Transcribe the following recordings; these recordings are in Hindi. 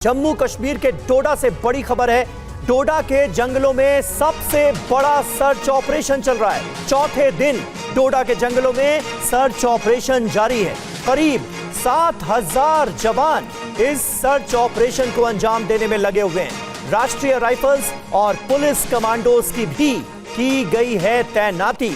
जम्मू कश्मीर के डोडा से बड़ी खबर है। डोडा के जंगलों में सबसे बड़ा सर्च ऑपरेशन चल रहा है। चौथे दिन डोडा के जंगलों में सर्च ऑपरेशन जारी है। करीब 7,000 जवान इस सर्च ऑपरेशन को अंजाम देने में लगे हुए हैं। राष्ट्रीय राइफल्स और पुलिस कमांडोज की भी की गई है तैनाती।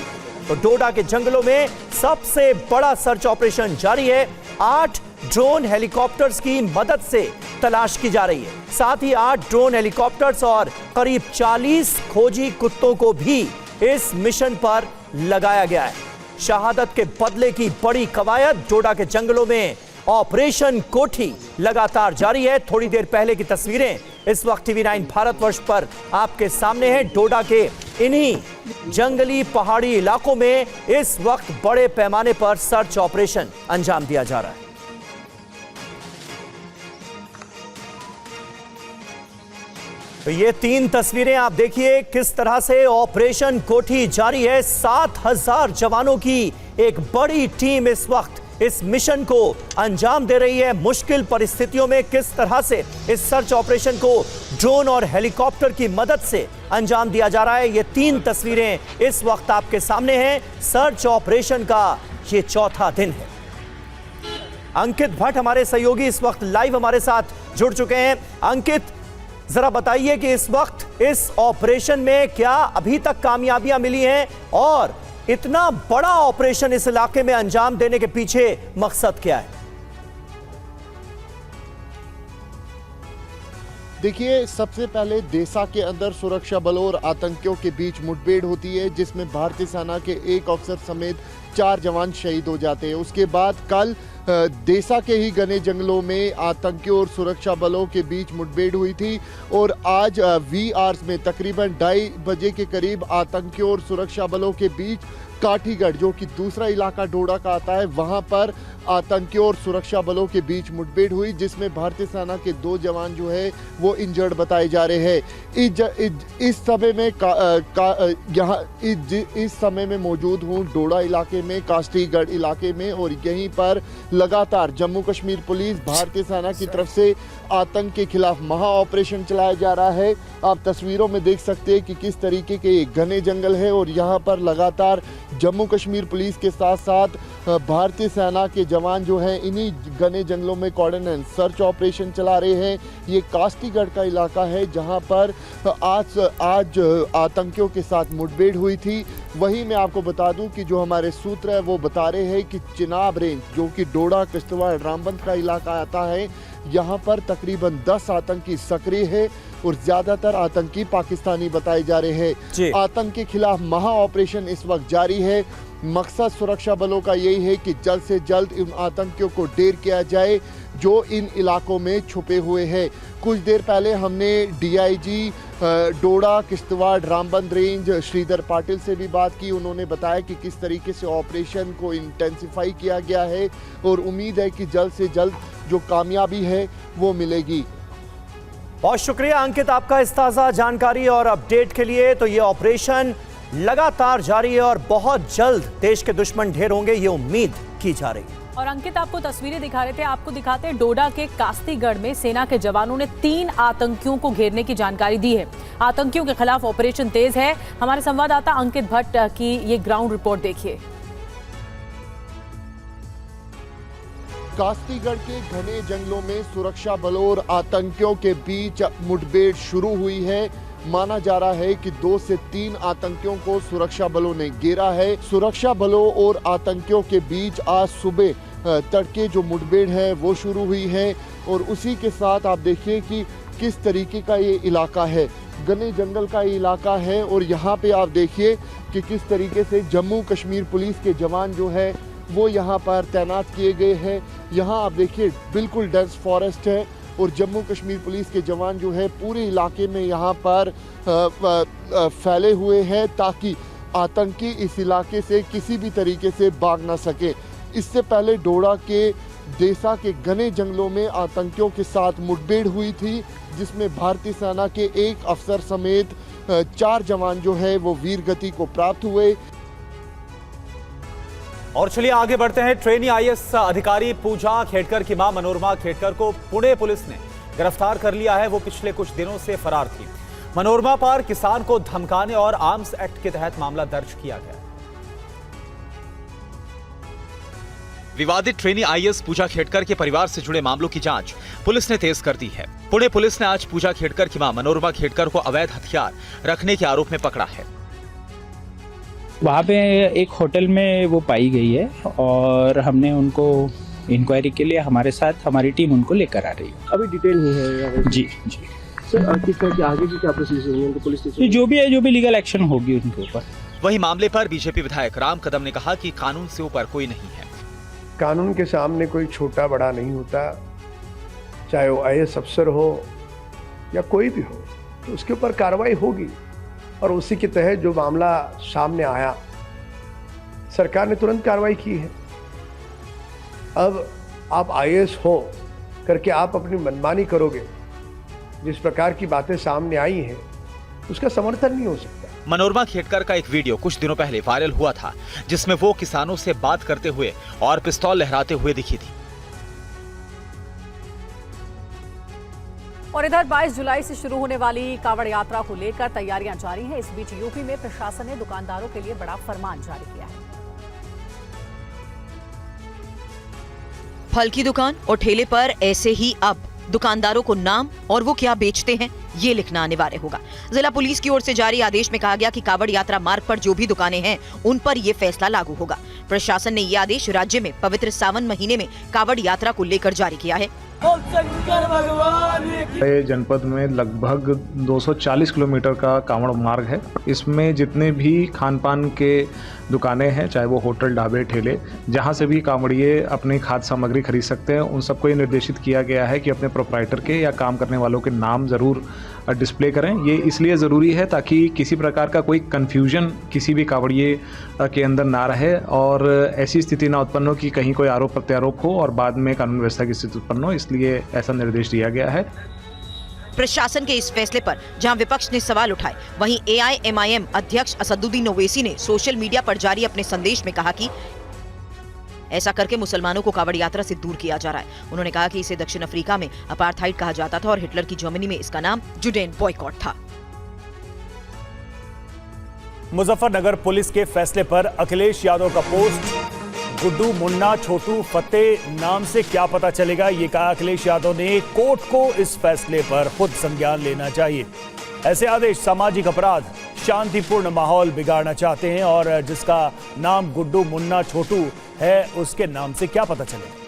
तो डोडा के जंगलों में सबसे बड़ा सर्च ऑपरेशन जारी है। 8 ड्रोन हेलीकॉप्टर्स की मदद से तलाश की जा रही है। साथ ही 8 ड्रोन हेलीकॉप्टर्स और करीब 40 खोजी कुत्तों को भी इस मिशन पर लगाया गया है। शहादत के बदले की बड़ी कवायद डोडा के जंगलों में ऑपरेशन कोठी लगातार जारी है। थोड़ी देर पहले की तस्वीरें इस वक्त TV9 भारतवर्ष पर आपके सामने हैं। डोडा के इन्हीं जंगली पहाड़ी इलाकों में इस वक्त बड़े पैमाने पर सर्च ऑपरेशन अंजाम दिया जा रहा है। तो ये 3 तस्वीरें आप देखिए किस तरह से ऑपरेशन कोठी जारी है। 7,000 जवानों की एक बड़ी टीम इस वक्त इस मिशन को अंजाम दे रही है। मुश्किल परिस्थितियों में किस तरह से इस सर्च ऑपरेशन को ड्रोन और हेलीकॉप्टर की मदद से अंजाम दिया जा रहा है। ये 3 तस्वीरें इस वक्त आपके सामने हैं। सर्च ऑपरेशन का ये चौथा दिन है। अंकित भट्ट हमारे सहयोगी इस वक्त लाइव हमारे साथ जुड़ चुके हैं। अंकित, जरा बताइए कि इस वक्त इस ऑपरेशन में क्या अभी तक कामयाबियां मिली हैं और इतना बड़ा ऑपरेशन इस इलाके में अंजाम देने के पीछे मकसद क्या है? देखिए, सबसे पहले देसा के अंदर सुरक्षा बलों और आतंकियों के बीच मुठभेड़ होती है, जिसमें भारतीय सेना के 1 अफसर समेत 4 जवान शहीद हो जाते हैं। उसके बाद कल देसा के ही घने जंगलों में आतंकियों और सुरक्षा बलों के बीच मुठभेड़ हुई थी और आज VR में तकरीबन 2:30 बजे के करीब आतंकियों और सुरक्षा बलों के बीच काठीगढ़, जो कि दूसरा इलाका डोडा का आता है, वहां पर आतंकियों और सुरक्षा बलों के बीच मुठभेड़ हुई, जिसमें भारतीय सेना के 2 जवान जो है वो इंजर्ड बताए जा रहे हैं। इस समय में इस समय में मौजूद हूँ डोडा इलाके में, कास्टीगढ़ इलाके में, और यहीं पर लगातार जम्मू कश्मीर पुलिस भारतीय सेना की तरफ से आतंक के खिलाफ महा ऑपरेशन चलाया जा रहा है। आप तस्वीरों में देख सकते हैं कि किस तरीके के ये घने जंगल है और यहाँ पर लगातार जम्मू कश्मीर पुलिस के साथ साथ भारतीय सेना के जवान जो हैं इन्हीं घने जंगलों में कोऑर्डिनेट सर्च ऑपरेशन चला रहे हैं। ये कास्टीगढ़ का इलाका है जहां पर आज आतंकियों के साथ मुठभेड़ हुई थी। वहीं मैं आपको बता दूं कि जो हमारे सूत्र है वो बता रहे हैं कि चिनाब रेंज, जो कि डोडा, किश्तवाड़, रामबंद का इलाका आता है, यहाँ पर तकरीबन 10 आतंकी सक्रिय है और ज्यादातर आतंकी पाकिस्तानी बताए जा रहे हैं। आतंक के खिलाफ महा ऑपरेशन इस वक्त जारी है। मकसद सुरक्षा बलों का यही है कि जल्द से जल्द इन आतंकियों को ढेर किया जाए जो इन इलाकों में छुपे हुए हैं। कुछ देर पहले हमने DIG डोडा, किश्तवाड़, रामबंद रेंज श्रीधर पाटिल से भी बात की। उन्होंने बताया कि किस तरीके से ऑपरेशन को इंटेंसिफाई किया गया है और उम्मीद है कि जल्द से जल्द जो कामयाबी है वो मिलेगी। बहुत शुक्रिया अंकित आपका इस ताज़ा जानकारी और अपडेट के लिए। तो ये ऑपरेशन लगातार जारी है और बहुत जल्द देश के दुश्मन ढेर होंगे, ये उम्मीद की जा रही है। और अंकित आपको तस्वीरें दिखा रहे थे, आपको दिखाते हैं डोडा के कास्तीगढ़ में सेना के जवानों ने 3 आतंकियों को घेरने की जानकारी दी है। आतंकियों के खिलाफ ऑपरेशन तेज है। हमारे संवाददाता अंकित भट्ट की ये ग्राउंड रिपोर्ट देखिए। कास्तीगढ़ के घने जंगलों में सुरक्षा बलों और आतंकियों के बीच मुठभेड़ शुरू हुई है। माना जा रहा है कि 2 से 3 आतंकियों को सुरक्षा बलों ने घेरा है। सुरक्षा बलों और आतंकियों के बीच आज सुबह तड़के जो मुठभेड़ है वो शुरू हुई है और उसी के साथ आप देखिए कि किस तरीके का ये इलाका है। घने जंगल का ये इलाका है और यहाँ पे आप देखिए कि किस तरीके से जम्मू कश्मीर पुलिस के जवान जो है वो यहाँ पर तैनात किए गए हैं। यहाँ आप देखिए बिल्कुल डेंस फॉरेस्ट है और जम्मू कश्मीर पुलिस के जवान जो है पूरे इलाके में यहाँ पर फैले हुए हैं ताकि आतंकी इस इलाके से किसी भी तरीके से भाग ना सके। इससे पहले डोडा के देसा के घने जंगलों में आतंकियों के साथ मुठभेड़ हुई थी, जिसमें भारतीय सेना के 1 अफसर समेत 4 जवान जो है वो वीरगति को प्राप्त हुए। और चलिए आगे बढ़ते हैं। ट्रेनी IAS अधिकारी पूजा खेड़कर की मां मनोरमा खेड़कर को पुणे पुलिस ने गिरफ्तार कर लिया है। वो पिछले कुछ दिनों से फरार थी। मनोरमा पर किसान को धमकाने और आर्म्स एक्ट के तहत मामला दर्ज किया गया। विवादित ट्रेनी आईएएस पूजा खेड़कर के परिवार से जुड़े मामलों की जांच पुलिस ने तेज कर दी है। पुणे पुलिस ने आज पूजा खेड़कर की मां मनोरमा खेड़कर को अवैध हथियार रखने के आरोप में पकड़ा है। वहाँ पे एक होटल में वो पाई गई है और हमने उनको इंक्वायरी के लिए हमारे साथ हमारी टीम उनको लेकर आ रही है। अभी डिटेल नहीं है जी जी सर, किस तरह की आगे की क्या प्रोसीजर होंगे उनको पुलिस स्टेशन? जो भी है, जो भी लीगल एक्शन होगी उनके ऊपर। वहीं मामले पर बीजेपी विधायक राम कदम ने कहा कि कानून से ऊपर कोई नहीं है। कानून के सामने कोई छोटा बड़ा नहीं होता, चाहे वो आईएएस अफसर हो या कोई भी हो, तो उसके ऊपर कार्रवाई होगी। और उसी के तहत जो मामला सामने आया, सरकार ने तुरंत कार्रवाई की है। अब आप आईएएस हो करके आप अपनी मनमानी करोगे, जिस प्रकार की बातें सामने आई हैं, उसका समर्थन नहीं हो सकता। मनोरमा खेड़कर का एक वीडियो कुछ दिनों पहले वायरल हुआ था, जिसमें वो किसानों से बात करते हुए और पिस्तौल लहराते हुए दिखी थी। और इधर 22 जुलाई से शुरू होने वाली कांवड़ यात्रा को लेकर तैयारियां जारी हैं। इस बीच यूपी में प्रशासन ने दुकानदारों के लिए बड़ा फरमान जारी किया है। फल की दुकान और ठेले पर ऐसे ही अब दुकानदारों को नाम और वो क्या बेचते हैं ये लिखना अनिवार्य होगा। जिला पुलिस की ओर से जारी आदेश में कहा गया कि कांवड़ यात्रा मार्ग पर जो भी दुकानें हैं उन पर ये फैसला लागू होगा। प्रशासन ने ये आदेश राज्य में पवित्र सावन महीने में कांवड़ यात्रा को लेकर जारी किया है। जनपद में लगभग 240 किलोमीटर का कांवड़ मार्ग है। इसमें जितने भी खान पान के दुकानें हैं, चाहे वो होटल, ढाबे, ठेले, जहां से भी कांवड़िए अपनी खाद्य सामग्री खरीद सकते हैं, उन सबको ये निर्देशित किया गया है कि अपने प्रोप्राइटर के या काम करने वालों के नाम ज़रूर डिस्प्ले करें। ये इसलिए ज़रूरी है ताकि किसी प्रकार का कोई कन्फ्यूजन किसी भी कांवड़िए के अंदर ना रहे और ऐसी स्थिति ना उत्पन्न हो कि कहीं कोई आरोप प्रत्यारोप हो और बाद में कानून व्यवस्था की स्थिति उत्पन्न हो। इसलिए ऐसा निर्देश दिया गया है। प्रशासन के इस फैसले पर जहां विपक्ष ने सवाल उठाए, वहीं एआईएमआईएम अध्यक्ष असदुद्दीन ओवैसी ने सोशल मीडिया पर जारी अपने संदेश में कहा कि ऐसा करके मुसलमानों को कांवड़ यात्रा से दूर किया जा रहा है। उन्होंने कहा कि इसे दक्षिण अफ्रीका में अपार्थाइड कहा जाता था और हिटलर की जर्मनी में इसका नाम जुडेन बॉयकॉट था। मुजफ्फरनगर पुलिस के फैसले पर अखिलेश यादव का पोस्ट, गुड्डू, मुन्ना, छोटू, फतेह नाम से क्या पता चलेगा, ये कहा अखिलेश यादव ने। कोर्ट को इस फैसले पर खुद संज्ञान लेना चाहिए। ऐसे आदेश सामाजिक अपराध, शांतिपूर्ण माहौल बिगाड़ना चाहते हैं और जिसका नाम गुड्डू, मुन्ना, छोटू है, उसके नाम से क्या पता चलेगा।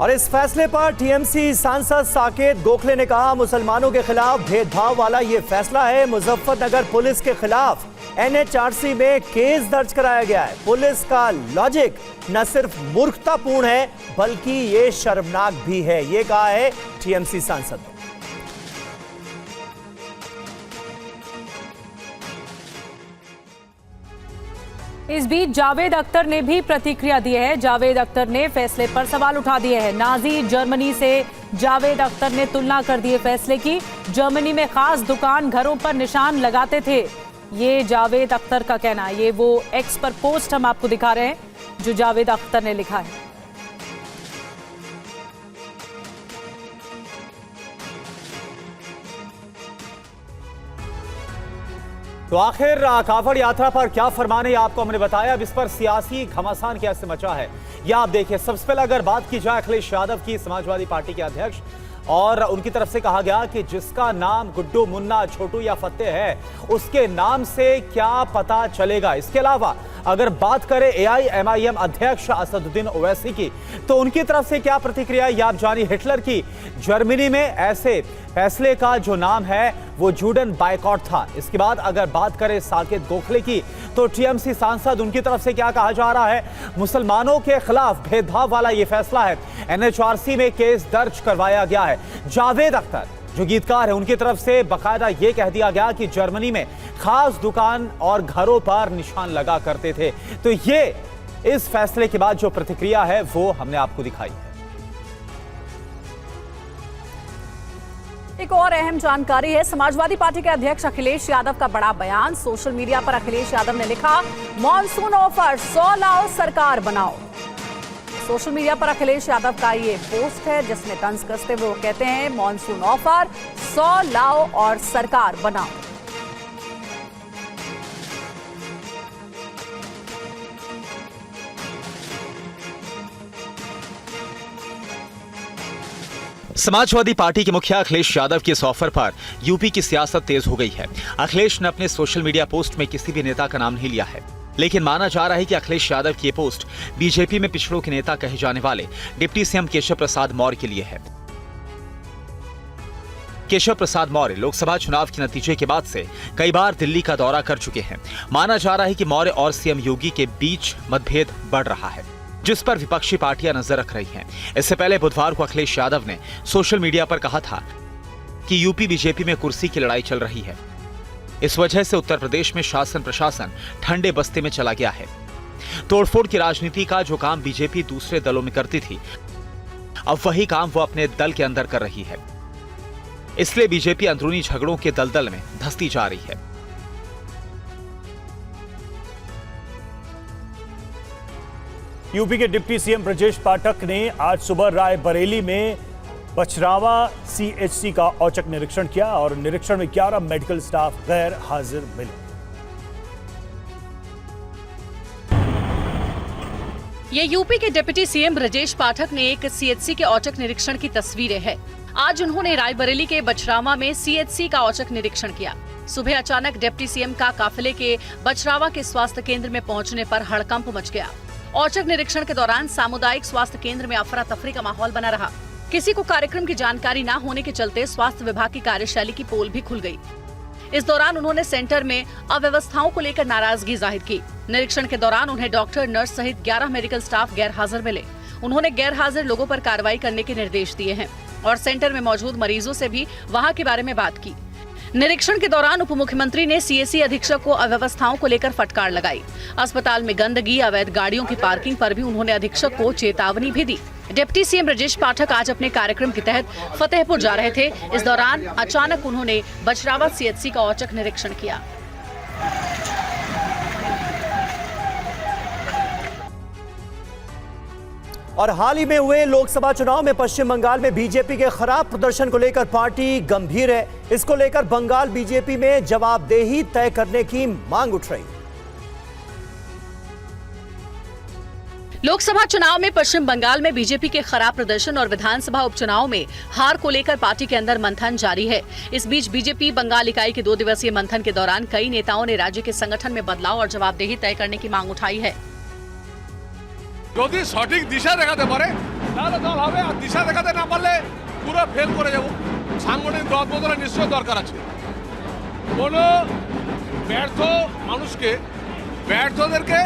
और इस फैसले पर टीएमसी सांसद साकेत गोखले ने कहा, मुसलमानों के खिलाफ भेदभाव वाला ये फैसला है। मुजफ्फरनगर पुलिस के खिलाफ एनएचआरसी में केस दर्ज कराया गया है। पुलिस का लॉजिक न सिर्फ मूर्खतापूर्ण है बल्कि ये शर्मनाक भी है, ये कहा है टीएमसी सांसद ने। इस बीच जावेद अख्तर ने भी प्रतिक्रिया दी है। जावेद अख्तर ने फैसले पर सवाल उठा दिए हैं। नाजी जर्मनी से जावेद अख्तर ने तुलना कर दी है फैसले की। जर्मनी में खास दुकान घरों पर निशान लगाते थे, ये जावेद अख्तर का कहना है। ये वो एक्स पर पोस्ट हम आपको दिखा रहे हैं जो जावेद अख्तर ने लिखा है। तो आखिर कांवड़ यात्रा पर क्या फरमान है, आपको हमने बताया। अब इस पर सियासी घमासान कैसे मचा है या आप देखिए। सबसे पहले अगर बात की जाए अखिलेश यादव की, समाजवादी पार्टी के अध्यक्ष, और उनकी तरफ से कहा गया कि जिसका नाम गुड्डू, मुन्ना, छोटू या फतेह है, उसके नाम से क्या पता चलेगा। इसके अलावा अगर बात करें एआईएमआईएम अध्यक्ष असदुद्दीन ओवैसी की, तो उनकी तरफ से क्या प्रतिक्रिया है आप जानिए। हिटलर की जर्मनी में ऐसे फैसले का जो नाम है वो जुडेन बॉयकॉट था। इसके बाद अगर बात करें साकेत गोखले की, तो टीएमसी सांसद, उनकी तरफ से क्या कहा जा रहा है, मुसलमानों के खिलाफ भेदभाव वाला ये फैसला है। एनएचआरसी में केस दर्ज करवाया गया है। जावेद अख्तर जो गीतकार है, उनकी तरफ से बकायदा ये कह दिया गया कि जर्मनी में खास दुकान और घरों पर निशान लगा करते थे। तो ये इस फैसले के बाद जो प्रतिक्रिया है वो हमने आपको दिखाई है। एक एक और अहम जानकारी है। समाजवादी पार्टी के अध्यक्ष अखिलेश यादव का बड़ा बयान। सोशल मीडिया पर अखिलेश यादव ने लिखा, मॉनसून ऑफर 100 लाओ सरकार बनाओ। सोशल मीडिया पर अखिलेश यादव का ये पोस्ट है जिसमें तंज कसते हुए वो कहते हैं, मॉनसून ऑफर 100 लाओ और सरकार बनाओ। समाजवादी पार्टी के मुखिया अखिलेश यादव के इस ऑफर पर यूपी की सियासत तेज हो गई है। अखिलेश ने अपने सोशल मीडिया पोस्ट में किसी भी नेता का नाम नहीं लिया है, लेकिन माना जा रहा है कि अखिलेश यादव की ये पोस्ट बीजेपी में पिछड़ों के नेता कहे जाने वाले डिप्टी सीएम केशव प्रसाद मौर्य के लिए है। केशव प्रसाद मौर्य लोकसभा चुनाव के नतीजे के बाद से कई बार दिल्ली का दौरा कर चुके हैं। माना जा रहा है कि मौर्य और सीएम योगी के बीच मतभेद बढ़ रहा है, जिस पर विपक्षी पार्टियां नजर रख रही हैं। इससे पहले बुधवार को अखिलेश यादव ने सोशल मीडिया पर कहा था कि यूपी बीजेपी में कुर्सी की लड़ाई चल रही है। इस वजह से उत्तर प्रदेश में शासन प्रशासन ठंडे बस्ते में चला गया है। तोड़फोड़ की राजनीति का जो काम बीजेपी दूसरे दलों में करती थी, अब वही काम वो अपने दल के अंदर कर रही है। इसलिए बीजेपी अंदरूनी झगड़ों के दलदल में धंसती जा रही है। यूपी के डिप्टी सीएम ब्रजेश पाठक ने आज सुबह रायबरेली में बछरावा सीएचसी का औचक निरीक्षण किया और निरीक्षण में 11 मेडिकल स्टाफ गैर हाजिर मिले। ये यूपी के डिप्टी सीएम ब्रजेश पाठक ने एक सीएचसी के औचक निरीक्षण की तस्वीरें हैं। आज उन्होंने रायबरेली के बछरावा में सीएचसी का औचक निरीक्षण किया। सुबह अचानक डिप्टी सीएम का काफिले के बछरावा के स्वास्थ्य केंद्र में पहुंचने पर हड़कंप मच गया। औचक निरीक्षण के दौरान सामुदायिक स्वास्थ्य केंद्र में अफरा तफरी का माहौल बना रहा। किसी को कार्यक्रम की जानकारी न होने के चलते स्वास्थ्य विभाग की कार्यशैली की पोल भी खुल गई। इस दौरान उन्होंने सेंटर में अव्यवस्थाओं को लेकर नाराजगी जाहिर की। निरीक्षण के दौरान उन्हें डॉक्टर, नर्स सहित 11 मेडिकल स्टाफ गैर हाजिर मिले। उन्होंने गैर हाजिर लोगों पर कार्रवाई करने के निर्देश दिए हैं और सेंटर में मौजूद मरीजों से भी वहां के बारे में बात की। निरीक्षण के दौरान उप मुख्यमंत्री ने सीएससी अधीक्षक को अव्यवस्थाओं को लेकर फटकार लगाई। अस्पताल में गंदगी, अवैध गाड़ियों की पार्किंग पर भी उन्होंने अधीक्षक को चेतावनी भी दी। डिप्टी सीएम ब्रजेश पाठक आज अपने कार्यक्रम के तहत फतेहपुर जा रहे थे। इस दौरान अचानक उन्होंने बछरावा सीएचसी का औचक निरीक्षण किया। और हाल ही में हुए लोकसभा चुनाव में पश्चिम बंगाल में बीजेपी के खराब प्रदर्शन को लेकर पार्टी गंभीर है। इसको लेकर बंगाल बीजेपी में जवाबदेही तय करने की मांग उठ रही है। लोकसभा चुनाव में पश्चिम बंगाल में बीजेपी के खराब प्रदर्शन और विधानसभा उपचुनाव में हार को लेकर पार्टी के अंदर मंथन जारी है। इस बीच बीजेपी बंगाल इकाई के 2 दिवसीय मंथन के दौरान कई नेताओं ने राज्य के संगठन में बदलाव और जवाबदेही तय करने की मांग उठाई है। যদি সঠিক দিশা দেখাতে পারে তাহলে দল হবে, আর দিশা দেখাতে না পারলে পুরো ফেল করে যাব। সাংগঠনিক দল বদলের নিশ্চয় দরকার আছে। কোনো ব্যর্থ মানুষকে, ব্যর্থদেরকে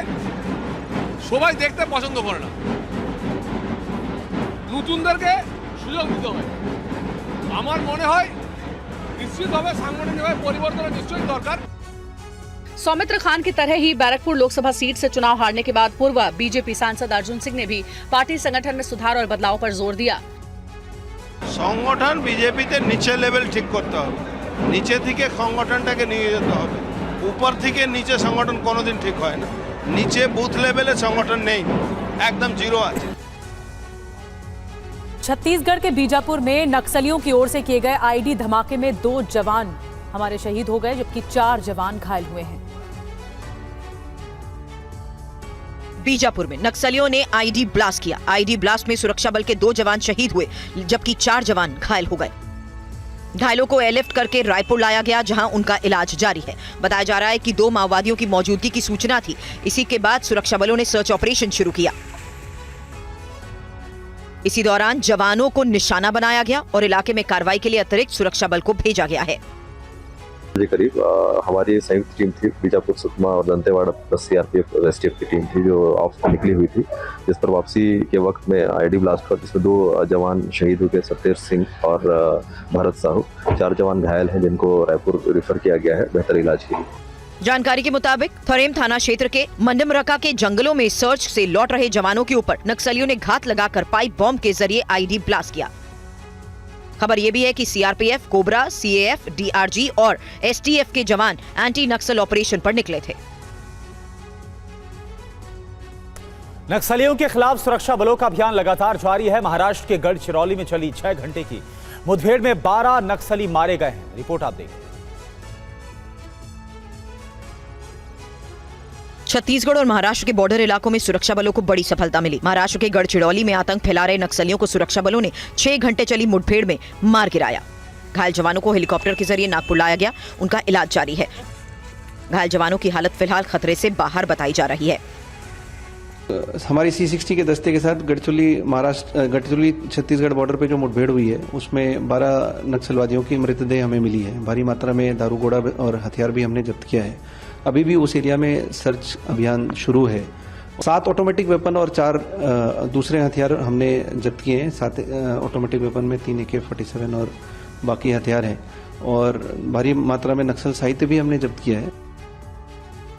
সবাই দেখতে পছন্দ করে না। নতুনদেরকে সুযোগ দিতে হবে। আমার মনে হয় নিশ্চিতভাবে সাংগঠনিকভাবে পরিবর্তনের নিশ্চয়ই দরকার। सौमित्र खान की तरह ही बैरकपुर लोकसभा सीट से चुनाव हारने के बाद पूर्व बीजेपी सांसद अर्जुन सिंह ने भी पार्टी संगठन में सुधार और बदलाव पर जोर दिया। संगठन बीजेपीতে নিচে লেভেল ঠিক করতে হবে, নিচে থেকে সংগঠনটাকে নিয়ে যেতে হবে। উপর থেকে নিচে সংগঠন কোনোদিন ঠিক হয় না। নিচে বুথ লেভেলে সংগঠন নেই, একদম জিরো আছে। छत्तीसगढ़ के बीजापुर में नक्सलियों की ओर से किए गए आईडी धमाके में 2 जवान हमारे शहीद हो गए, जबकि 4 जवान घायल हुए हैं। बीजापुर में नक्सलियों ने आईडी ब्लास्ट किया। आईडी ब्लास्ट में सुरक्षा बल के 2 जवान शहीद हुए, जबकि 4 जवान घायल हो गए। घायलों को एयरलिफ्ट करके रायपुर लाया गया, जहां उनका इलाज जारी है। बताया जा रहा है कि 2 माओवादियों की मौजूदगी की सूचना थी। इसी के बाद सुरक्षा बलों ने सर्च ऑपरेशन शुरू किया। इसी दौरान जवानों को निशाना बनाया गया और इलाके में कार्रवाई के लिए अतिरिक्त सुरक्षा बल को भेजा गया है। करीब हमारी संयुक्त टीम थी, बीजापुर, सुकमा और दंतेवाड़ा प्लस सीआरपीएफ और एसटीएफ की टीम थी जो ऑफ से निकली हुई थी, जिस पर वापसी के वक्त में आईडी ब्लास्ट हुआ, जिसमें 2 जवान शहीद हुए, सत्येश सिंह और भरत साहू। 4 जवान घायल हैं, जिनको रायपुर रेफर किया गया है बेहतर इलाज के लिए। जानकारी के मुताबिक थरेम थाना क्षेत्र के मंडमरका के जंगलों में सर्च से लौट रहे जवानों के ऊपर नक्सलियों ने घात लगाकर पाइप बॉम्ब के जरिए आईडी ब्लास्ट किया। खबर यह भी है कि सीआरपीएफ, कोबरा, सीएएफ, डीआरजी और एसटीएफ के जवान एंटी नक्सल ऑपरेशन पर निकले थे। नक्सलियों के खिलाफ सुरक्षा बलों का अभियान लगातार जारी है। महाराष्ट्र के गढ़चिरौली में चली 6 घंटे की मुठभेड़ में 12 नक्सली मारे गए हैं। रिपोर्ट आप देखें। छत्तीसगढ़ और महाराष्ट्र के बॉर्डर इलाकों में सुरक्षा बलों को बड़ी सफलता मिली। महाराष्ट्र के गढ़चिरौली में आतंक फैला रहे नक्सलियों को सुरक्षा बलों ने 6 घंटे चली मुठभेड़ में मार गिराया। घायल जवानों को हेलीकॉप्टर के जरिए नागपुर लाया गया। उनका इलाज जारी है। घायल जवानों की हालत फिलहाल खतरे से बाहर बताई जा रही है। हमारी C60 के दस्ते के साथ गढ़चिरौली छत्तीसगढ़ बॉर्डर पे जो मुठभेड़ हुई है उसमें 12 नक्सलवादियों की मृतदेह हमें मिली है। भारी मात्रा में दारू गोला और हथियार भी हमने जब्त किया है। अभी भी उस एरिया में सर्च अभियान शुरू है। 7 ऑटोमेटिक वेपन और 4 दूसरे हथियार हमने जब्त किए हैं। 7 ऑटोमेटिक वेपन में 3 AK-47 और बाकी हथियार हैं और भारी मात्रा में नक्सल साहित्य भी हमने जब्त किया है।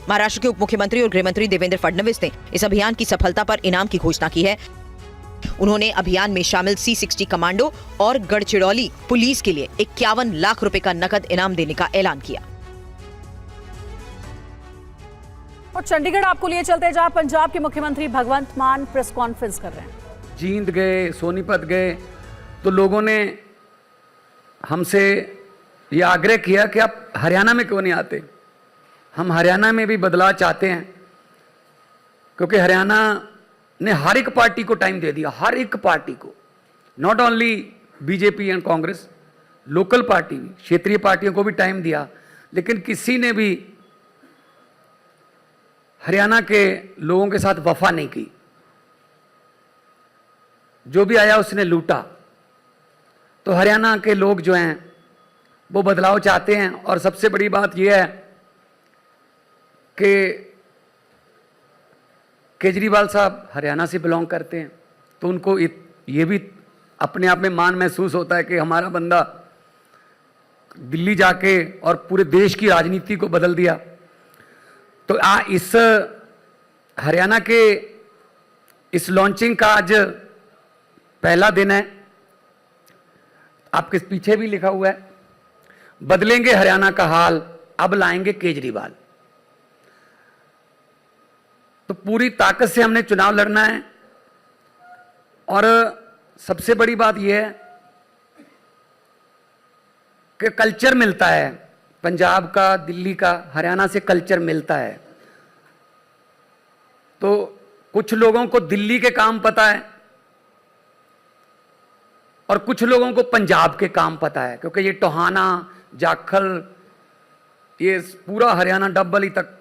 महाराष्ट्र के उप मुख्यमंत्री और गृहमंत्री देवेंद्र फडणवीस ने इस अभियान की सफलता पर इनाम की घोषणा की है। उन्होंने अभियान में शामिल C60 कमांडो और गढ़चिरौली पुलिस के लिए 51 लाख रुपए का नकद इनाम देने का ऐलान किया। और चंडीगढ़ आपको लिए चलते जहां पंजाब के मुख्यमंत्री भगवंत मान प्रेस कॉन्फ्रेंस कर रहे हैं। जींद गए, सोनीपत गए तो लोगों ने हमसे ये आग्रह किया कि आप हरियाणा में क्यों नहीं आते। हम हरियाणा में भी बदलाव चाहते हैं क्योंकि हरियाणा ने हर एक पार्टी को टाइम दे दिया, हर एक पार्टी को, not only BJP and Congress, local party भी, क्षेत्रीय पार्टियों को भी टाइम दिया, लेकिन किसी ने भी हरियाणा के लोगों के साथ वफा नहीं की। जो भी आया उसने लूटा। तो हरियाणा के लोग जो हैं वो बदलाव चाहते हैं और सबसे बड़ी बात यह है कि केजरीवाल साहब हरियाणा से बिलोंग करते हैं तो उनको ये भी अपने आप में मान महसूस होता है कि हमारा बंदा दिल्ली जाके और पूरे देश की राजनीति को बदल दिया। तो इस हरियाणा के इस लॉन्चिंग का आज पहला दिन है। आपके पीछे भी लिखा हुआ है, बदलेंगे हरियाणा का हाल, अब लाएंगे केजरीवाल। तो पूरी ताकत से हमने चुनाव लड़ना है और सबसे बड़ी बात यह है कि कल्चर मिलता है पंजाब का, दिल्ली का, हरियाणा से कल्चर मिलता है। तो कुछ लोगों को दिल्ली के काम पता है और कुछ लोगों को पंजाब के काम पता है, क्योंकि ये टोहाना, जाखल, ये पूरा हरियाणा डब्बली तक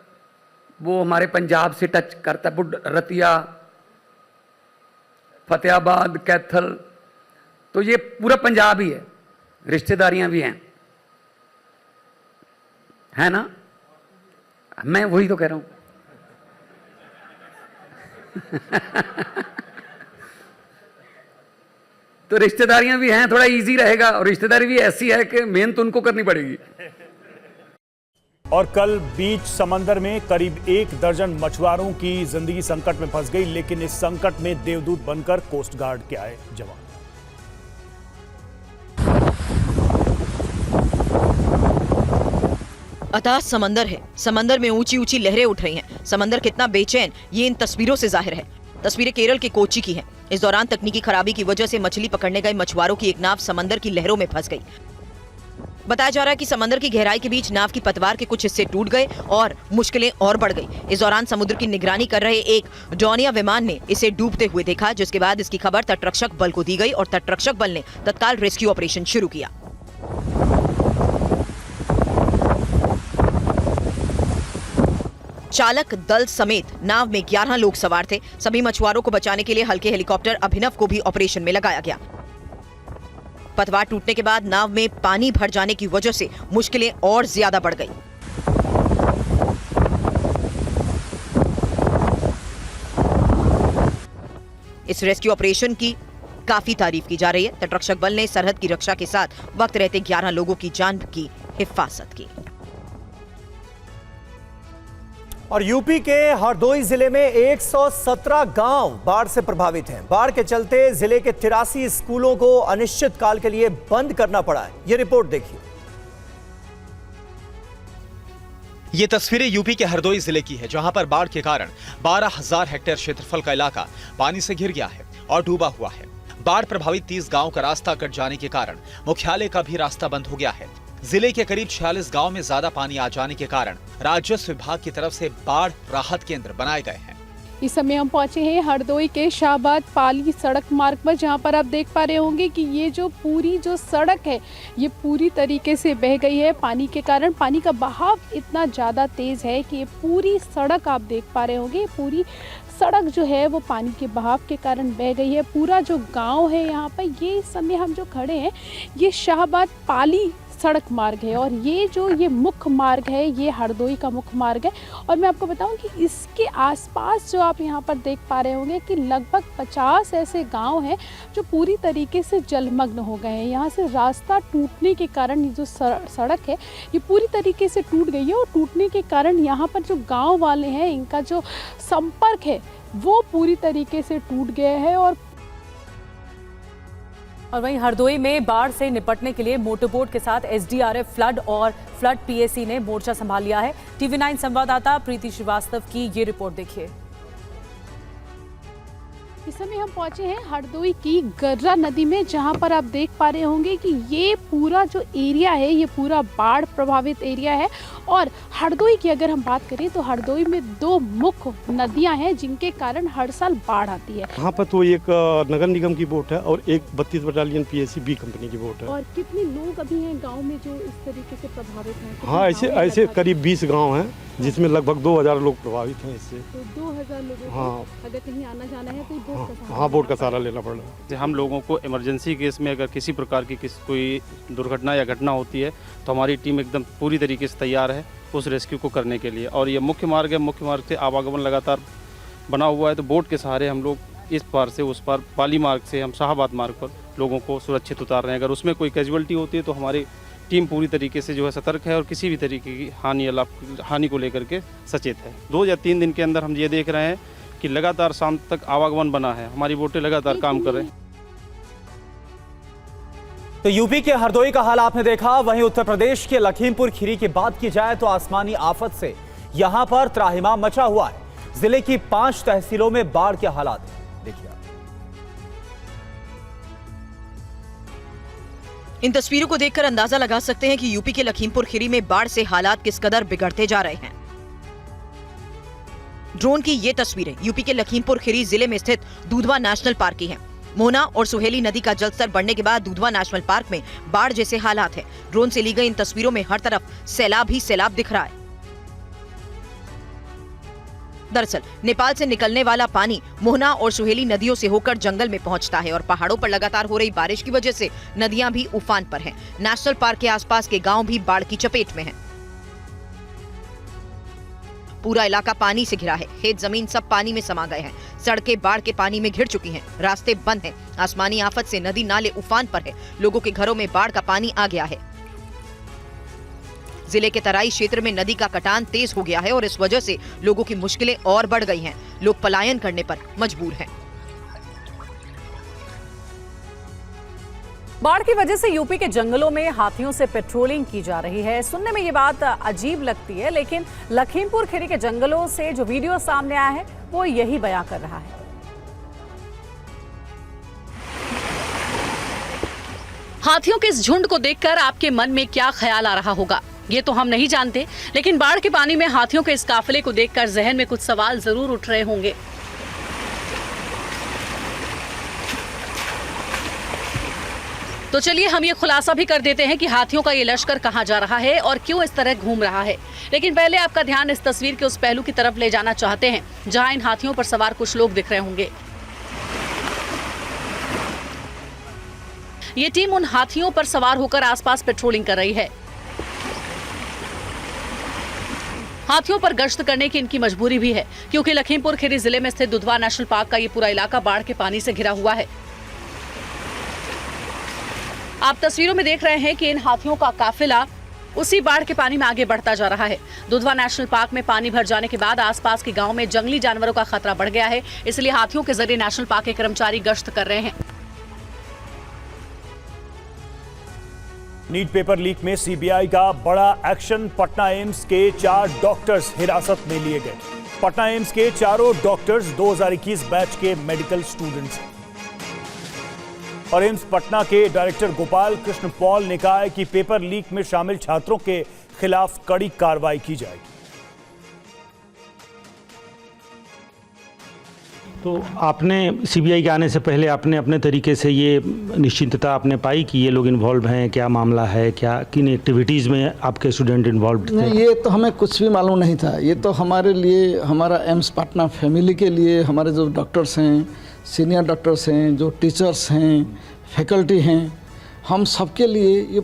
वो हमारे पंजाब से टच करता है। रतिया, फतेहाबाद, कैथल, तो ये पूरा पंजाब ही है। रिश्तेदारियां भी हैं, है ना। मैं वही तो कह रहा हूं। तो रिश्तेदारियां भी हैं, थोड़ा इजी रहेगा। और रिश्तेदारी भी ऐसी है कि मेहनत उनको करनी पड़ेगी। और कल बीच समंदर में करीब 1 दर्जन मछुआरों की जिंदगी संकट में फंस गई, लेकिन इस संकट में देवदूत बनकर कोस्ट गार्ड के आए जवान। अथाह समंदर है, समंदर में ऊंची ऊंची लहरें उठ रही हैं। समंदर कितना बेचैन ये इन तस्वीरों से जाहिर है। तस्वीरें केरल के कोच्चि की हैं। इस दौरान तकनीकी खराबी की वजह से मछली पकड़ने गए मछुआरों की एक नाव समंदर की लहरों में फंस गई। बताया जा रहा है कि समंदर की गहराई के बीच नाव की पतवार के कुछ हिस्से टूट गए और मुश्किलें और बढ़ गई। इस दौरान समुद्र की निगरानी कर रहे एक डोनिया विमान ने इसे डूबते हुए देखा, जिसके बाद इसकी खबर तटरक्षक बल को दी गई और तटरक्षक बल ने तत्काल रेस्क्यू ऑपरेशन शुरू किया। चालक दल समेत नाव में 11 लोग सवार थे। सभी मछुआरों को बचाने के लिए हल्के हेलीकॉप्टर अभिनव को भी ऑपरेशन में लगाया गया। पतवार टूटने के बाद नाव में पानी भर जाने की वजह से मुश्किलें और ज्यादा बढ़ गई। इस रेस्क्यू ऑपरेशन की काफी तारीफ की जा रही है। तटरक्षक बल ने सरहद की रक्षा के साथ वक्त रहते 11 लोगों की जान की हिफाजत की। और यूपी के हरदोई जिले में 117 गांव बाढ़ से प्रभावित हैं। बाढ़ के चलते जिले के 83 स्कूलों को अनिश्चितकाल के लिए बंद करना पड़ा है। ये रिपोर्ट देखिए। ये तस्वीरें यूपी के हरदोई जिले की है, जहां पर बाढ़ के कारण 12,000 हेक्टेयर क्षेत्रफल का इलाका पानी से घिर गया है और डूबा हुआ है। बाढ़ प्रभावित 30 गांव का रास्ता कट जाने के कारण मुख्यालय का भी रास्ता बंद हो गया है। जिले के करीब 46 गांव में ज्यादा पानी आ जाने के कारण राजस्व विभाग की तरफ से बाढ़ राहत केंद्र बनाए गए हैं। इस समय हम पहुंचे हैं हरदोई के शाहबाद पाली सड़क मार्ग पर, जहां पर आप देख पा रहे होंगे कि ये जो पूरी जो सड़क है ये पूरी तरीके से बह गई है पानी के कारण। पानी का बहाव इतना ज़्यादा तेज़ है कि ये पूरी सड़क आप देख पा रहे होंगे, पूरी सड़क जो है वो पानी के बहाव के कारण बह गई है। पूरा जो गांव है यहाँ पर, ये इस समय हम जो खड़े हैं ये शाहबाद पाली सड़क मार्ग है और ये मुख्य मार्ग है, ये हरदोई का मुख्य मार्ग है। और मैं आपको बताऊं कि इसके आसपास जो आप यहाँ पर देख पा रहे होंगे कि लगभग 50 ऐसे गांव हैं जो पूरी तरीके से जलमग्न हो गए हैं। यहाँ से रास्ता टूटने के कारण ये जो सड़क है ये पूरी तरीके से टूट गई है और टूटने के कारण यहाँ पर जो गाँव वाले हैं इनका जो संपर्क है वो पूरी तरीके से टूट गया है। और वहीं हरदोई में बाढ़ से निपटने के लिए मोटरबोट के साथ एसडीआरएफ फ्लड और फ्लड पीएसी ने मोर्चा संभाल लिया है। टीवी 9 संवाददाता प्रीति श्रीवास्तव की ये रिपोर्ट देखिए। इस समय हम पहुंचे हैं हरदोई की गर्रा नदी में, जहां पर आप देख पा रहे होंगे कि ये पूरा जो एरिया है ये पूरा बाढ़ प्रभावित एरिया है। और हरदोई की अगर हम बात करें तो हरदोई में 2 मुख्य नदियां हैं जिनके कारण हर साल बाढ़ आती है। यहाँ पर तो एक नगर निगम की बोट है और एक 32 बटालियन पीएसी बी कंपनी की बोट है। और कितने लोग अभी हैं गाँव में जो इस तरीके से प्रभावित हैं? हाँ, ऐसे करीब 20 गाँव हैं जिसमें लगभग 2000 लोग प्रभावित हैं इससे। तो 2000 लोगों को अगर कहीं आना जाना है तो बोट का सहारा लेना पड़ रहा है। हम लोगों को इमरजेंसी केस में अगर किसी प्रकार की कोई दुर्घटना या घटना होती है तो हमारी टीम एकदम पूरी तरीके से तैयार है उस रेस्क्यू को करने के लिए। और ये मुख्य मार्ग है, मुख्य मार्ग से आवागमन लगातार बना हुआ है, तो बोट के सहारे हम लोग इस पार से उस पार पाली मार्ग से हम शाहबाद मार्ग पर लोगों को सुरक्षित उतार रहे हैं। अगर उसमें कोई कैजुअलिटी होती है तो हमारी टीम पूरी तरीके से जो है सतर्क है और किसी भी तरीके की हानि को लेकर के सचेत है। 2 या 3 दिन के अंदर हम ये देख रहे हैं कि लगातार शाम तक आवागमन बना है, हमारी बोटें लगातार काम कर रहे हैं। तो यूपी के हरदोई का हाल आपने देखा। वहीं उत्तर प्रदेश के लखीमपुर खीरी की बात की जाए तो आसमानी आफत से यहां पर त्राहिमाम मचा हुआ है। जिले की 5 तहसीलों में बाढ़ के हालात हैं, देखिए। इन तस्वीरों को देखकर अंदाजा लगा सकते हैं कि यूपी के लखीमपुर खीरी में बाढ़ से हालात किस कदर बिगड़ते जा रहे हैं। ड्रोन की ये तस्वीरें यूपी के लखीमपुर खीरी जिले में स्थित दुधवा नेशनल पार्क की हैं। मोहना और सुहेली नदी का जलस्तर बढ़ने के बाद दुधवा नेशनल पार्क में बाढ़ जैसे हालात हैं। ड्रोन से ली गई इन तस्वीरों में हर तरफ सैलाब ही सैलाब दिख रहा है। दरअसल नेपाल से निकलने वाला पानी मोहना और सुहेली नदियों से होकर जंगल में पहुंचता है और पहाड़ों पर लगातार हो रही बारिश की वजह से नदियां भी उफान पर हैं। नेशनल पार्क के आसपास के गांव भी बाढ़ की चपेट में हैं। पूरा इलाका पानी से घिरा है, खेत जमीन सब पानी में समा गए हैं, सड़कें बाढ़ के पानी में घिर चुकी हैं, रास्ते बंद हैं। आसमानी आफत से नदी नाले उफान पर है, लोगों के घरों में बाढ़ का पानी आ गया है। जिले के तराई क्षेत्र में नदी का कटान तेज हो गया है और इस वजह से लोगों की मुश्किलें और बढ़ गई हैं। लोग पलायन करने पर मजबूर हैं। बाढ़ की वजह से यूपी के जंगलों में हाथियों से पेट्रोलिंग की जा रही है। सुनने में ये बात अजीब लगती है, लेकिन लखीमपुर खीरी के जंगलों से जो वीडियो सामने आया है वो यही बयां कर रहा है। हाथियों के इस झुंड को देखकर आपके मन में क्या ख्याल आ रहा होगा ये तो हम नहीं जानते, लेकिन बाढ़ के पानी में हाथियों के इस काफिले को देखकर जहन में कुछ सवाल जरूर उठ रहे होंगे। तो चलिए हम ये खुलासा भी कर देते हैं कि हाथियों का ये लश्कर कहां जा रहा है और क्यों इस तरह घूम रहा है। लेकिन पहले आपका ध्यान इस तस्वीर के उस पहलू की तरफ ले जाना चाहते हैं जहां इन हाथियों पर सवार कुछ लोग दिख रहे होंगे। ये टीम उन हाथियों पर सवार होकर आसपास पेट्रोलिंग कर रही है। हाथियों पर गश्त करने की इनकी मजबूरी भी है, क्योंकि लखीमपुर खीरी जिले में स्थित दुधवा नेशनल पार्क का ये पूरा इलाका बाढ़ के पानी से घिरा हुआ है। आप तस्वीरों में देख रहे हैं कि इन हाथियों का काफिला उसी बाढ़ के पानी में आगे बढ़ता जा रहा है। दुधवा नेशनल पार्क में पानी भर जाने के बाद आसपास के गांव में जंगली जानवरों का खतरा बढ़ गया है, इसलिए हाथियों के जरिए नेशनल पार्क के कर्मचारी गश्त कर रहे हैं। नीट पेपर लीक में सीबीआई का बड़ा एक्शन। पटना एम्स के 4 डॉक्टर्स हिरासत में लिए गए। पटना एम्स के चारों डॉक्टर्स 2021 बैच के मेडिकल स्टूडेंट्स हैं और एम्स पटना के डायरेक्टर गोपाल कृष्ण पॉल ने कहा है कि पेपर लीक में शामिल छात्रों के खिलाफ कड़ी कार्रवाई की जाएगी। तो आपने सीबीआई के आने से पहले आपने अपने तरीके से ये निश्चिंतता आपने पाई कि ये लोग इन्वॉल्व हैं, क्या मामला है, क्या किन एक्टिविटीज़ में आपके स्टूडेंट इन्वॉल्व थे? नहीं, ये तो हमें कुछ भी मालूम नहीं था। ये तो हमारे लिए, हमारा एम्स पटना फैमिली के लिए, हमारे जो डॉक्टर्स हैं, सीनियर डॉक्टर्स हैं, जो टीचर्स हैं, फैकल्टी हैं, हम सबके लिए ये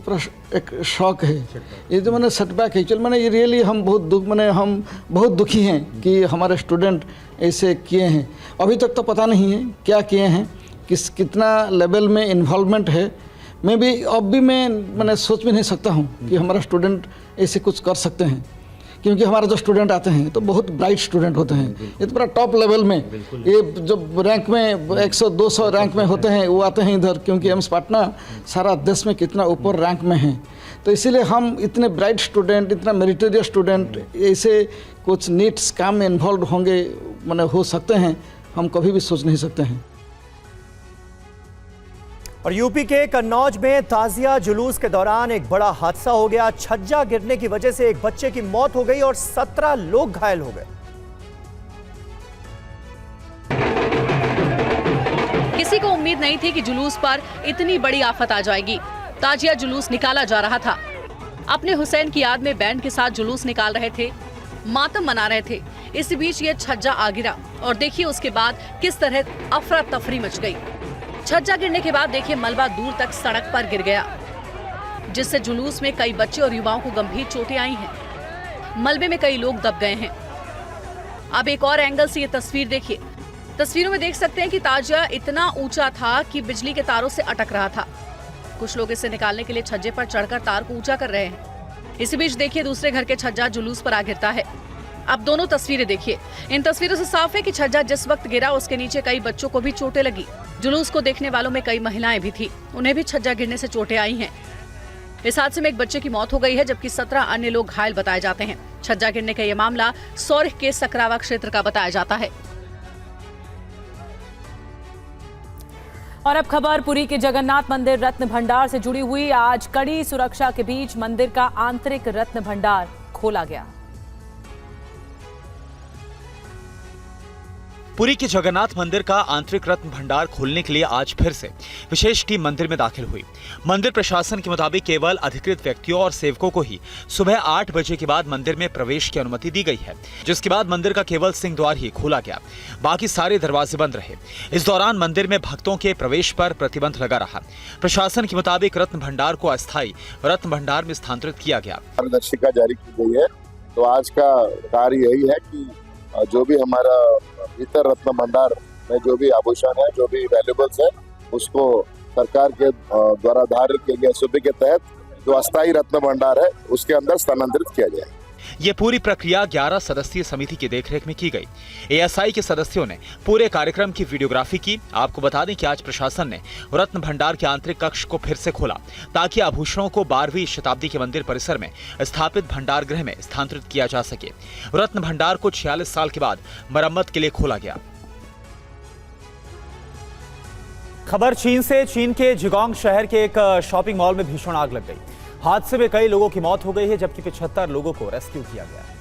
एक शौक है। ये जो मैंने सेटबैक है, एक्चुअली मैंने ये रियली हम बहुत दुखी हैं कि हमारे स्टूडेंट ऐसे किए हैं। अभी तक तो पता नहीं है क्या किए हैं, कितना लेवल में इन्वॉल्वमेंट है। मैं भी अब भी मैंने सोच भी नहीं सकता हूँ कि हमारा स्टूडेंट ऐसे कुछ कर सकते हैं, क्योंकि हमारे जो स्टूडेंट आते हैं तो बहुत ब्राइट स्टूडेंट होते हैं। ये तो पूरा टॉप लेवल में, ये जो रैंक में 100-200 रैंक में होते हैं वो आते हैं इधर, क्योंकि एम्स पटना सारा देश में कितना ऊपर रैंक में है। तो इसीलिए हम इतने ब्राइट स्टूडेंट, इतना मेरिटोरियस स्टूडेंट ऐसे कुछ नीट स्कैम में इन्वॉल्व होंगे, माने हो सकते हैं, हम कभी भी सोच नहीं सकते हैं। और यूपी के कन्नौज में ताजिया जुलूस के दौरान एक बड़ा हादसा हो गया। छज्जा गिरने की वजह से एक बच्चे की मौत हो गई और 17 लोग घायल हो गए। किसी को उम्मीद नहीं थी कि जुलूस पर इतनी बड़ी आफत आ जाएगी। ताजिया जुलूस निकाला जा रहा था। अपने हुसैन की याद में बैंड के साथ जुलूस निकाल रहे थे, मातम मना रहे थे। इसी बीच ये छज्जा आ गिरा और देखिए उसके बाद किस तरह अफरा तफरी मच गई। छज्जा गिरने के बाद देखिए मलबा दूर तक सड़क पर गिर गया, जिससे जुलूस में कई बच्चे और युवाओं को गंभीर चोटें आई हैं। मलबे में कई लोग दब गए हैं। अब एक और एंगल से ये तस्वीर देखिए। तस्वीरों में देख सकते हैं कि ताजिया इतना ऊंचा था कि बिजली के तारों से अटक रहा था। कुछ लोग इसे निकालने के लिए छज्जे पर चढ़कर तार को ऊंचा कर रहे हैं। इसी बीच देखिए दूसरे घर के छज्जा जुलूस पर आ गिरता है। अब दोनों तस्वीरें देखिए। इन तस्वीरों से साफ है कि छज्जा जिस वक्त गिरा उसके नीचे कई बच्चों को भी चोटें लगी। जुलूस को देखने वालों में कई महिलाएं भी थी, उन्हें भी छज्जा गिरने से चोटें आई हैं। इस हादसे में एक बच्चे की मौत हो गई है, जबकि 17 अन्य लोग घायल बताए जाते हैं। छज्जा गिरने का यह मामला सौरिख के सकरावा क्षेत्र का बताया जाता है। और अब खबर पुरी के जगन्नाथ मंदिर रत्न भंडार से जुड़ी हुई। आज कड़ी सुरक्षा के बीच मंदिर का आंतरिक रत्न भंडार खोला गया। पुरी के जगन्नाथ मंदिर का आंतरिक रत्न भंडार खोलने के लिए आज फिर से विशेष टीम मंदिर में दाखिल हुई। मंदिर प्रशासन के मुताबिक केवल अधिकृत व्यक्तियों और सेवकों को ही सुबह 8 बजे के बाद मंदिर में प्रवेश की अनुमति दी गई है, जिसके बाद मंदिर का केवल सिंह द्वार ही खोला गया, बाकी सारे दरवाजे बंद रहे। इस दौरान मंदिर में भक्तों के प्रवेश पर प्रतिबंध लगा रहा। प्रशासन के मुताबिक रत्न भंडार को अस्थायी रत्न भंडार में स्थानांतरित किया गया। मार्गदर्शिका जारी की गई है, तो आज का कार्य यही है कि जो भी हमारा भीतर रत्न भंडार में जो भी आभूषण है, जो भी वैल्यूबल्स है, उसको सरकार के द्वारा धार्य किए गए एसओपी के तहत जो अस्थायी रत्न भंडार है उसके अंदर स्थानांतरित किया जाए। ये पूरी प्रक्रिया 11 सदस्यीय समिति की देखरेख में की गई। एएसआई के सदस्यों ने पूरे कार्यक्रम की वीडियोग्राफी की। आपको बता दें कि आज प्रशासन ने रत्न भंडार के आंतरिक कक्ष को फिर से खोला, ताकि आभूषणों को 12वीं शताब्दी के मंदिर परिसर में स्थापित भंडार गृह में स्थानांतरित किया जा सके। रत्न भंडार को 46 साल के बाद मरम्मत के लिए खोला गया। खबर चीन से। चीन के जिगोंग शहर के एक शॉपिंग मॉल में भीषण आग लग गई। हादसे में कई लोगों की मौत हो गई है, जबकि 75 लोगों को रेस्क्यू किया गया है।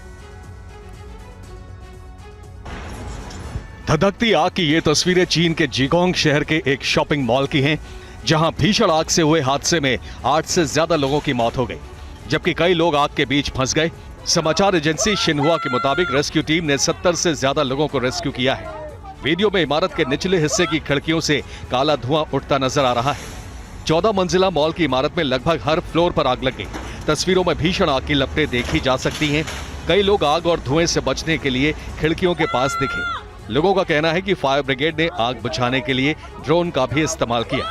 धधकती आग की ये तस्वीरें चीन के जिगोंग शहर के एक शॉपिंग मॉल की हैं, जहां भीषण आग से हुए हादसे में 8 से ज्यादा लोगों की मौत हो गई, जबकि कई लोग आग के बीच फंस गए। समाचार एजेंसी शिन्हुआ के मुताबिक रेस्क्यू टीम ने 70 से ज्यादा लोगों को रेस्क्यू किया है। वीडियो में इमारत के निचले हिस्से की खिड़कियों से काला धुआं उठता नजर आ रहा है। 14 मंजिला मॉल की इमारत में लगभग हर फ्लोर पर आग लग गई। तस्वीरों में भीषण आग की लपटें देखी जा सकती हैं। कई लोग आग और धुएं से बचने के लिए खिड़कियों के पास दिखे। लोगों का कहना है कि फायर ब्रिगेड ने आग बुझाने के लिए ड्रोन का भी इस्तेमाल किया।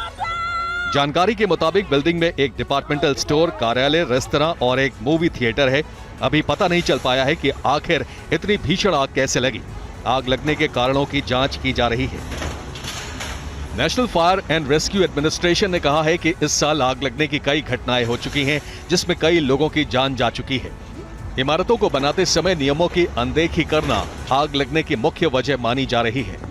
जानकारी के मुताबिक बिल्डिंग में एक डिपार्टमेंटल स्टोर, कार्यालय, रेस्तरां और एक मूवी थिएटर है। अभी पता नहीं चल पाया है कि आखिर इतनी भीषण आग कैसे लगी। आग लगने के कारणों की जांच की जा रही है। National fire and rescue administration ने कहा है कि इस साल आग लगने की कई घटनाएं हो चुकी हैं, जिसमें कई लोगों की जान जा चुकी है। इमारतों को बनाते समय नियमों की अनदेखी करना आग लगने की मुख्य वजह मानी जा रही है।